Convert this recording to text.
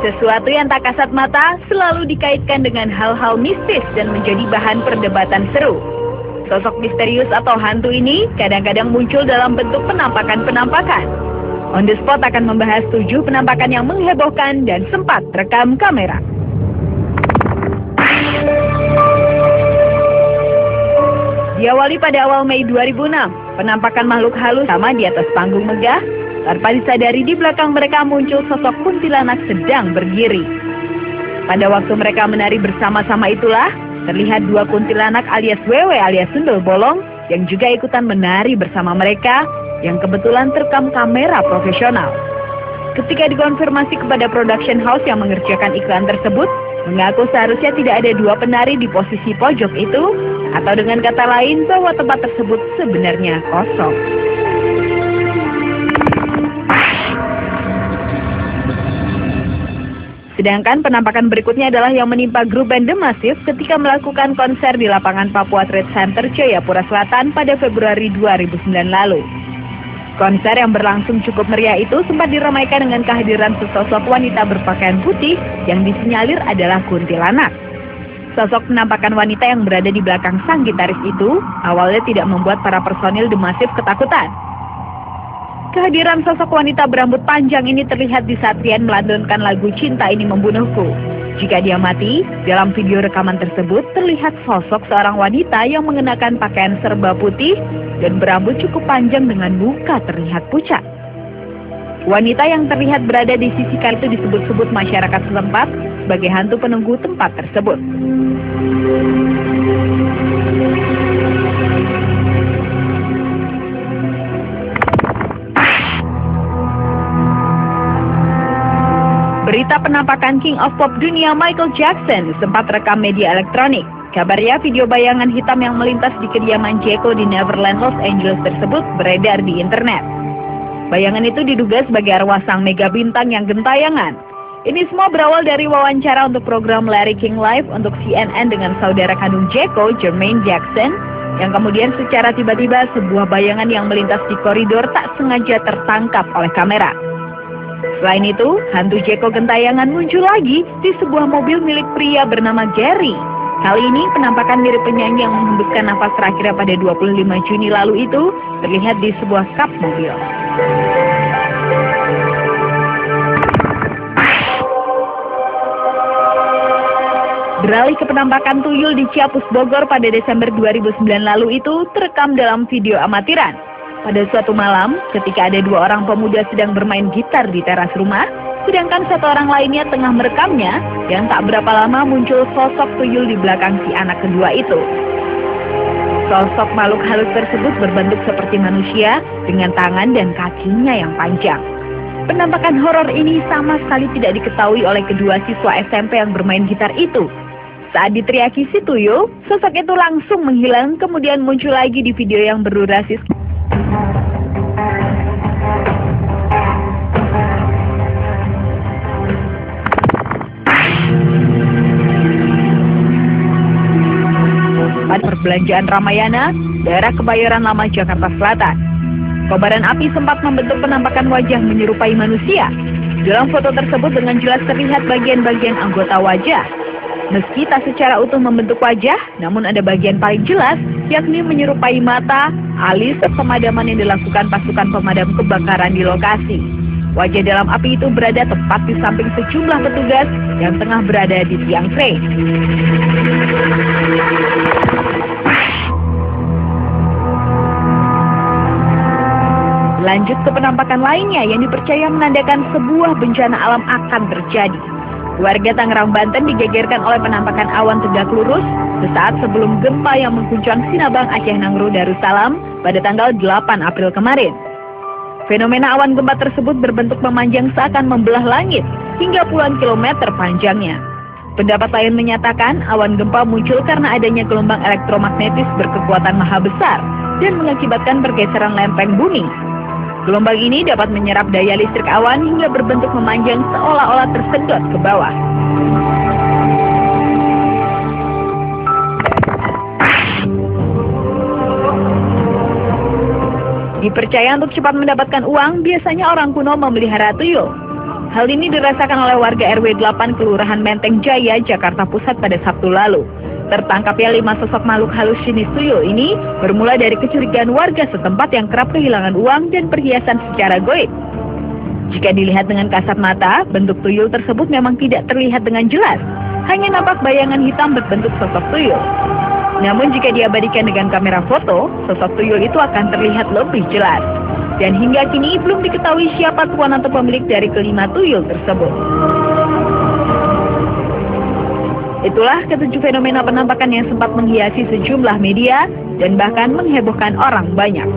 Sesuatu yang tak kasat mata selalu dikaitkan dengan hal-hal mistis dan menjadi bahan perdebatan seru. Sosok misterius atau hantu ini kadang-kadang muncul dalam bentuk penampakan-penampakan. On the Spot akan membahas 7 penampakan yang menghebohkan dan sempat terekam kamera. Diawali pada awal Mei 2006, penampakan makhluk halus sama di atas panggung megah. Tanpa disadari di belakang mereka muncul sosok kuntilanak sedang berdiri. Pada waktu mereka menari bersama-sama itulah, terlihat 2 kuntilanak alias wewe alias sundel bolong yang juga ikutan menari bersama mereka yang kebetulan terekam kamera profesional. Ketika dikonfirmasi kepada production house yang mengerjakan iklan tersebut, mengaku seharusnya tidak ada 2 penari di posisi pojok itu, atau dengan kata lain bahwa tempat tersebut sebenarnya kosong. Sedangkan penampakan berikutnya adalah yang menimpa grup band The Massive ketika melakukan konser di lapangan Papua Trade Center, Jayapura Selatan pada Februari 2009 lalu. Konser yang berlangsung cukup meriah itu sempat diramaikan dengan kehadiran sesosok wanita berpakaian putih yang disinyalir adalah kuntilanak. Sosok penampakan wanita yang berada di belakang sang gitaris itu awalnya tidak membuat para personil The Massive ketakutan. Kehadiran sosok wanita berambut panjang ini terlihat di saat Rian melantunkan lagu Cinta Ini Membunuhku. Jika dia mati, dalam video rekaman tersebut terlihat sosok seorang wanita yang mengenakan pakaian serba putih dan berambut cukup panjang dengan muka terlihat pucat. Wanita yang terlihat berada di sisi kali itu disebut-sebut masyarakat setempat sebagai hantu penunggu tempat tersebut. Berita penampakan King of Pop dunia Michael Jackson sempat rekam media elektronik. Kabarnya video bayangan hitam yang melintas di kediaman Jeko di Neverland, Los Angeles tersebut beredar di internet. Bayangan itu diduga sebagai arwah sang mega bintang yang gentayangan. Ini semua berawal dari wawancara untuk program Larry King Live untuk CNN dengan saudara kandung Jeko, Jermaine Jackson, yang kemudian secara tiba-tiba sebuah bayangan yang melintas di koridor tak sengaja tertangkap oleh kamera. Selain itu, hantu Jeko gentayangan muncul lagi di sebuah mobil milik pria bernama Gary. Kali ini penampakan mirip penyanyi yang menghembuskan nafas terakhirnya pada 25 Juni lalu itu terlihat di sebuah kap mobil. Beralih ke penampakan tuyul di Ciapus, Bogor pada Desember 2009 lalu itu terekam dalam video amatiran. Pada suatu malam, ketika ada 2 orang pemuda sedang bermain gitar di teras rumah, sedangkan 1 orang lainnya tengah merekamnya, yang tak berapa lama muncul sosok tuyul di belakang si anak kedua itu. Sosok makhluk halus tersebut berbentuk seperti manusia dengan tangan dan kakinya yang panjang. Penampakan horor ini sama sekali tidak diketahui oleh kedua siswa SMP yang bermain gitar itu. Saat diteriaki si tuyul, sosok itu langsung menghilang, kemudian muncul lagi di video yang berdurasi perbelanjaan Ramayana, daerah Kebayoran Lama, Jakarta Selatan. Kobaran api sempat membentuk penampakan wajah menyerupai manusia. Dalam foto tersebut dengan jelas terlihat bagian-bagian anggota wajah. Meski tak secara utuh membentuk wajah, namun ada bagian paling jelas, yakni menyerupai mata, alis, pemadaman yang dilakukan pasukan pemadam kebakaran di lokasi. Wajah dalam api itu berada tepat di samping sejumlah petugas yang tengah berada di tiang crane. Lanjut ke penampakan lainnya yang dipercaya menandakan sebuah bencana alam akan terjadi. Warga Tangerang, Banten digegerkan oleh penampakan awan tegak lurus sesaat sebelum gempa yang mengguncang Sinabang, Aceh Nangro, Darussalam pada tanggal 8 April kemarin. Fenomena awan gempa tersebut berbentuk memanjang seakan membelah langit hingga puluhan kilometer panjangnya. Pendapat lain menyatakan awan gempa muncul karena adanya gelombang elektromagnetis berkekuatan maha besar dan mengakibatkan pergeseran lempeng bumi. Gelombang ini dapat menyerap daya listrik awan hingga berbentuk memanjang seolah-olah tersedot ke bawah. Dipercaya untuk cepat mendapatkan uang, biasanya orang kuno memelihara tuyul. Hal ini dirasakan oleh warga RW 8 Kelurahan Menteng Jaya, Jakarta Pusat pada Sabtu lalu. Tertangkapnya 5 sosok makhluk halus jenis tuyul ini bermula dari kecurigaan warga setempat yang kerap kehilangan uang dan perhiasan secara goib. Jika dilihat dengan kasat mata, bentuk tuyul tersebut memang tidak terlihat dengan jelas. Hanya nampak bayangan hitam berbentuk sosok tuyul. Namun jika diabadikan dengan kamera foto, sosok tuyul itu akan terlihat lebih jelas. Dan hingga kini belum diketahui siapa tuan atau pemilik dari kelima tuyul tersebut. Itulah ketujuh fenomena penampakan yang sempat menghiasi sejumlah media dan bahkan menghebohkan orang banyak.